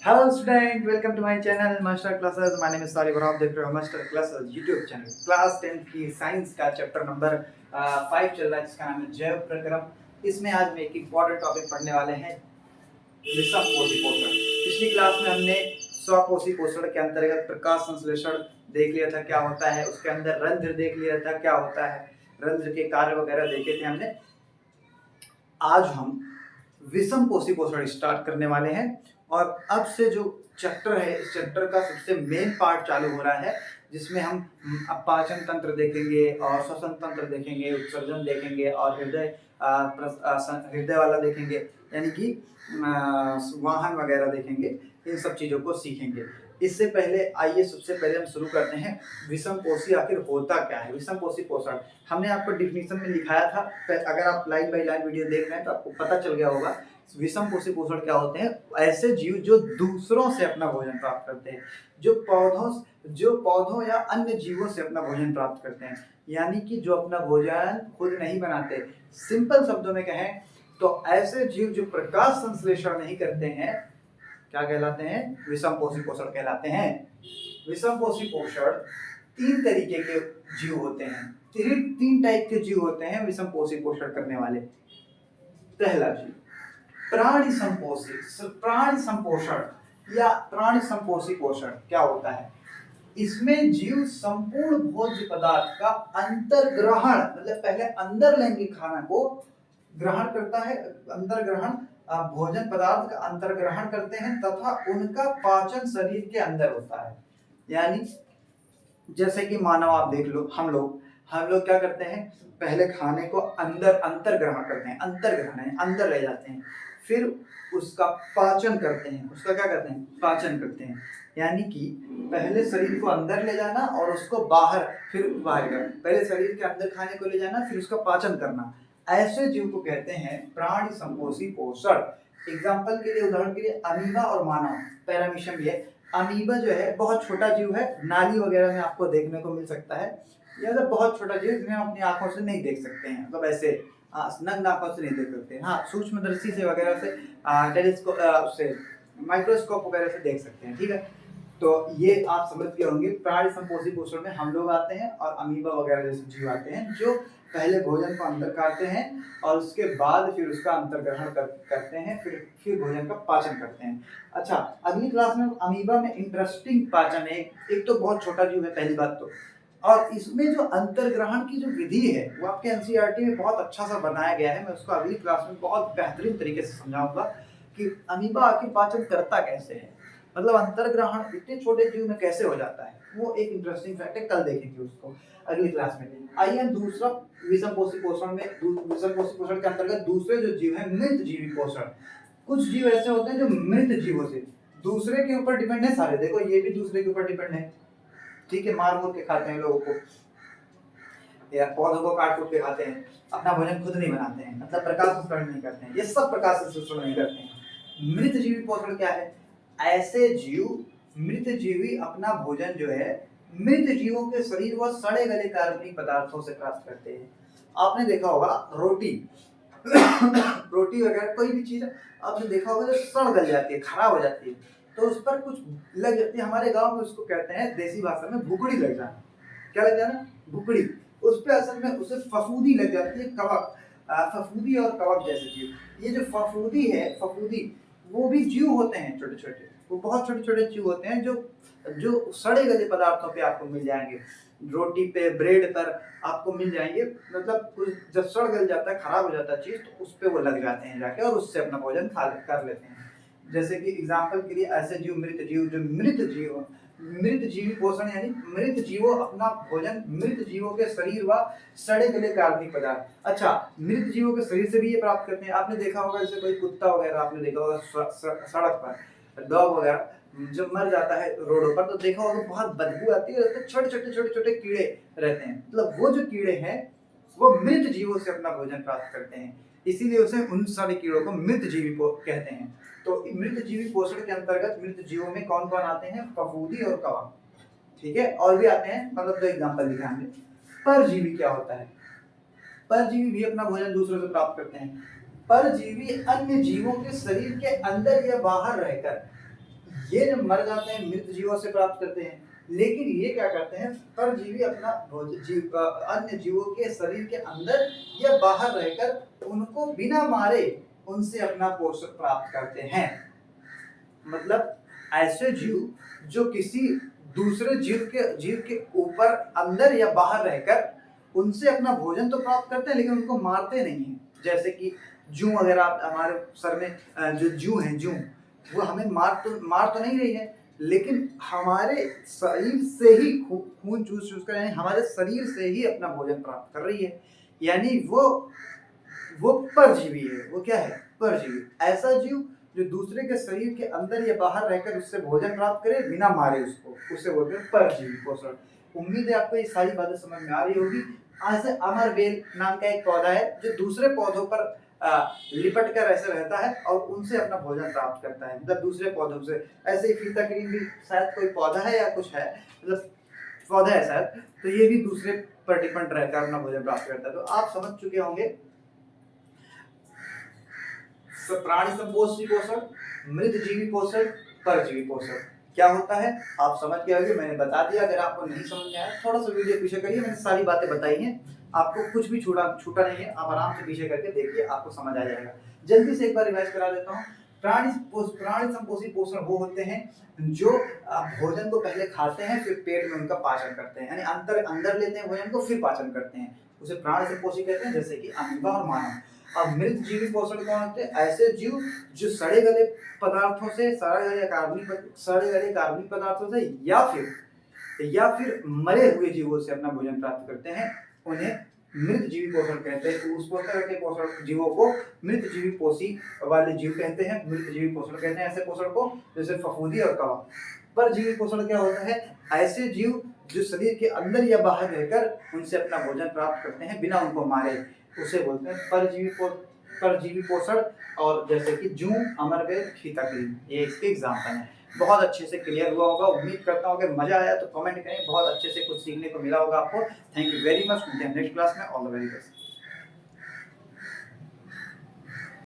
Hello student, welcome to my channel Master Classes. My name is Salih और आप देख रहे हो master classes YouTube channel. Class 10 की साइंस का चैप्टर नंबर 5 चल रहा है जिसका नाम है जैव प्रक्रम। इसमें आज हम एक इम्पोर्टेंट टॉपिक पढ़ने वाले हैं विषमपोषी पोषण। पिछली क्लास में हमने स्वपोषी पोषण के अंतर्गत प्रकाश संश्लेषण देख लिया था क्या होता है, उसके अंदर रंध्र देख लिया था क्या होता है, रंध्र के कार्य वगैरह देखे थे हमने। आज हम विषमपोषी पोषण स्टार्ट करने वाले हैं और अब से जो चैप्टर है इस चैप्टर का सबसे मेन पार्ट चालू हो रहा है जिसमें हम पाचन तंत्र देखेंगे और श्वसन तंत्र देखेंगे, उत्सर्जन देखेंगे और हृदय वाला देखेंगे, यानी कि वाहन वगैरह देखेंगे। इन सब चीज़ों को सीखेंगे। इससे पहले आइए सबसे पहले हम शुरू करते हैं विषमपोषी आखिर होता क्या है। विषमपोषी पोषण हमने आपको डिफिनीशन में लिखाया था, अगर आप लाइन बाय लाइन वीडियो देख रहे हैं तो आपको पता चल गया होगा। विषमपोषी पोषण क्या होते हैं? ऐसे जीव जो दूसरों से अपना भोजन प्राप्त करते हैं, जो पौधों या अन्य जीवों से अपना भोजन प्राप्त करते हैं, यानी कि जो अपना भोजन खुद नहीं बनाते। सिंपल शब्दों में कहें तो ऐसे जीव जो प्रकाश संश्लेषण नहीं करते हैं क्या कहलाते हैं? विषमपोषी पोषण कहलाते हैं। विषमपोषी पोषण तीन तरीके के जीव होते हैं, तीन टाइप के जीव होते हैं विषमपोषी पोषण करने वाले। पहला जीव प्राणी संपोषण या प्राणी संपोषी पोषण क्या होता है? इसमें जीव संपूर्ण भोज्य पदार्थ का अंतर्ग्रहण, मतलब पहले अंदर लेंगे खाना को ग्रहण करता है, अंतर्ग्रहण भोजन पदार्थ का अंतर्ग्रहण करते हैं तथा उनका पाचन शरीर के अंदर होता है। यानी जैसे कि मानव आप देख लो, हम लोग क्या करते हैं? पहले खाने को अंतर्ग्रहण करते हैं, अंतर्ग्रहण है अंदर ले जाते हैं, फिर उसका पाचन करते हैं। उसका क्या करते हैं? पाचन करते हैं। यानी कि पहले शरीर को अंदर ले जाना और उसको बाहर फिर बाहर करना, पहले शरीर के अंदर खाने को ले जाना फिर उसका पाचन करना। ऐसे जीव को कहते हैं प्राणी संपोषी पोषण। एग्जाम्पल के लिए, उदाहरण के लिए अमीबा और मानव, पैरामीशियम भी है। अमीबा जो है बहुत छोटा जीव है, नाली वगैरह में आपको देखने को मिल सकता है। यह मतलब बहुत छोटा जीव जिन्हें हम अपनी आंखों से नहीं देख सकते हैं, मतलब ऐसे नग्न आंखों से नहीं देख सकते हैं। हाँ, सूक्ष्मदर्शी से वगैरह से, टेलीस्कोप से, माइक्रोस्कोप वगैरह से देख सकते हैं। ठीक है, तो ये आप समझ गए होंगे। प्राणी संपोषी पोषण में हम लोग आते हैं और अमीबा वगैरह जैसे जीव आते हैं जो पहले भोजन को अंदर काटते हैं और उसके बाद फिर उसका अंतर्ग्रहण करते हैं, फिर भोजन का पाचन करते हैं। अच्छा, अगली क्लास में अमीबा में इंटरेस्टिंग पाचन है। एक तो बहुत छोटा जीव है पहली बात तो, और इसमें जो अंतर्ग्रहण की जो विधि है वो आपके एनसीईआरटी में बहुत अच्छा सा बनाया गया है। मैं उसको अगली क्लास में बहुत बेहतरीन तरीके से समझाऊंगा कि अमीबा आखिर पाचन करता कैसे है, मतलब अंतर्ग्रहण इतने छोटे जीव में कैसे हो जाता है। वो एक इंटरेस्टिंग फैक्ट है, कल देखेंगे उसको अगली क्लास में। आइए दूसरा विषमपोषी पोषण में, विषमपोषी पोषण के अंतर्गत दूसरे जो जीव है मृत जीवी पोषण। कुछ जीव ऐसे होते हैं जो मृत जीवों से दूसरे के ऊपर डिपेंड है। सारे देखो ये भी दूसरे के ऊपर डिपेंड है, ठीक है, मार मूर के खाते हैं लोगों को या पौधों को काट कूट के खाते हैं, अपना भोजन खुद नहीं बनाते हैं, मतलब प्रकाश संश्लेषण नहीं करते हैं, ये सब प्रकाश संश्लेषण नहीं करते हैं। मृत जीवी पोषण क्या है? ऐसे जीव, मृत जीवी अपना भोजन जो है मृत जीवों के शरीर व सड़े गले कार्बनिक पदार्थों से प्राप्त करते हैं। आपने देखा होगा रोटी रोटी वगैरह कोई भी चीज आपने देखा होगा जो सड़ गल जाती है, खराब हो जाती है, तो उस पर कुछ लग जाती है। हमारे गांव में उसको कहते हैं देसी भाषा में भुकड़ी लग जाना। क्या लग जाना? भुकड़ी। उस पे असल में उसे फफूदी लग जाती है, कवक, फफूदी और कवक जैसे जीव। ये जो फफूदी है, फफूदी वो भी जीव होते हैं छोटे छोटे, वो बहुत छोटे छोटे जीव होते हैं जो सड़े गले पदार्थों पे आपको मिल जाएंगे, रोटी पे, ब्रेड पर आपको मिल जाएंगे। मतलब कुछ जब सड़ गल जाता है, खराब हो जाता है चीज, तो उस पे वो लग जाते हैं जाके और उससे अपना भोजन कर लेते हैं। जैसे कि एग्जाम्पल के लिए ऐसे जीव मृत जीव, जो मृत जीवी पोषण यानी मृत जीवों अपना भोजन मृत जीवों के शरीर व सड़े गले कार्बनिक पदार्थ। अच्छा, मृत जीवों के शरीर से भी ये प्राप्त करते हैं। आपने देखा होगा जैसे कोई कुत्ता वगैरह आपने देखा होगा सड़क पर, डॉग वगैरह जब मर जाता है रोडों पर, तो देखा होगा बहुत बदबू आती है, तो छोटे छोटे कीड़े रहते हैं। मतलब वो जो कीड़े हैं वो मृत जीवों से अपना भोजन प्राप्त करते हैं, इसीलिए उसे उन सारे कीड़ों को मृत जीवी कहते हैं। तो मृत जीवी पोषण के अंतर्गत मृत जीवों में कौन कौन आते हैं? फफूंदी और कवक, ठीक है, और भी आते हैं, मतलब दो एग्जांपल लिखा हमने। परजीवी क्या होता है? परजीवी भी अपना भोजन दूसरों से प्राप्त करते हैं। परजीवी अन्य जीवों के शरीर के अंदर या बाहर रहकर, ये जब मर जाते हैं मृत जीवों से प्राप्त करते हैं, लेकिन ये क्या करते हैं, परजीवी अपना अन्य जीवों के शरीर के अंदर या बाहर रहकर उनको बिना मारे उनसे अपना पोषण प्राप्त करते हैं। मतलब ऐसे जीव जो किसी दूसरे जीव के ऊपर अंदर या बाहर रहकर उनसे अपना भोजन तो प्राप्त करते हैं, लेकिन उनको मारते नहीं हैं। जैसे कि जूं, अगर आप हमारे सर में जो जूं है, जूं वो हमें मार तो नहीं रही है, लेकिन हमारे शरीर से ही खून चूस कर, यानी हमारे शरीर से ही अपना भोजन प्राप्त कर रही है। यानी वो परजीवी है। वो क्या है? परजीवी। ऐसा जीव जो दूसरे के शरीर के अंदर या बाहर रहकर उससे भोजन प्राप्त करे बिना मारे उसको, उसे बोलते हैं परजीवी पोषण। उम्मीद है आपको ये सारी बातें समझ में आ रही होगी। ऐसे अमरबेल नाम का एक पौधा है जो दूसरे पौधों पर लिपट कर ऐसे रहता है और उनसे अपना भोजन प्राप्त करता है, मतलब दूसरे पौधों से। ऐसे ही फीताक्रीम भी शायद कोई पौधा है या कुछ है, मतलब पौधा है शायद, तो ये भी दूसरे पर डिपेंड रहकर अपना भोजन प्राप्त करता है। तो आप समझ चुके होंगे प्राणी संपोषी पोषण, मृत जीवी पोषण, परजीवी पोषण क्या होता है, आप समझ गए होंगे। मैंने बता दिया। अगर आपको नहीं समझ में आया थोड़ा सा वीडियो पीछे करिए, मैंने सारी बातें बताई हैं, आपको कुछ भी छूटा नहीं है। आप आराम से पीछे करके देखिए, आपको समझ आ जाएगा। जल्दी से एक बार रिवाइज करा देता हूँ। प्राणी संपोषी पोषण वो होते हैं जो भोजन को पहले खाते हैं, फिर पेट में उनका पाचन करते हैं, यानी अंदर लेते हैं भोजन को, फिर पाचन करते हैं, उसे प्राणी संपोषी कहते हैं, जैसे कि अमीबा और मानव। अब मृत जीवी पोषण कौन होते हैं? ऐसे जीव जो सड़े गले पदार्थों से, सड़े गले कार्बनिक पदार्थों से या फिर मरे हुए जीवों से अपना भोजन प्राप्त करते हैं, उन्हें मृत जीवी पोषण कहते हैं। उस तरह के पोषण जीवों को मृत जीवी पोषी वाले जीव कहते हैं, मृत जीवी पोषण कहते हैं ऐसे पोषण को, जैसे फफूंदी और कवक। परजीवी पोषण क्या होता है? ऐसे जीव जो शरीर के अंदर या बाहर रहकर उनसे अपना भोजन प्राप्त करते हैं बिना उनको मारे, उसे बोलते हैं परजीवी पोषण। और जैसे कि जूं, अमरबेल, फीताक्रीम, ये इसके एग्जाम्पल हैं। बहुत अच्छे से क्लियर हुआ होगा। उम्मीद करता हूँ अगर मजा आया तो कमेंट करें। बहुत अच्छे से कुछ सीखने को मिला होगा आपको। Thank you very much. मिलते हैं नेक्स्ट क्लास में। All the very best.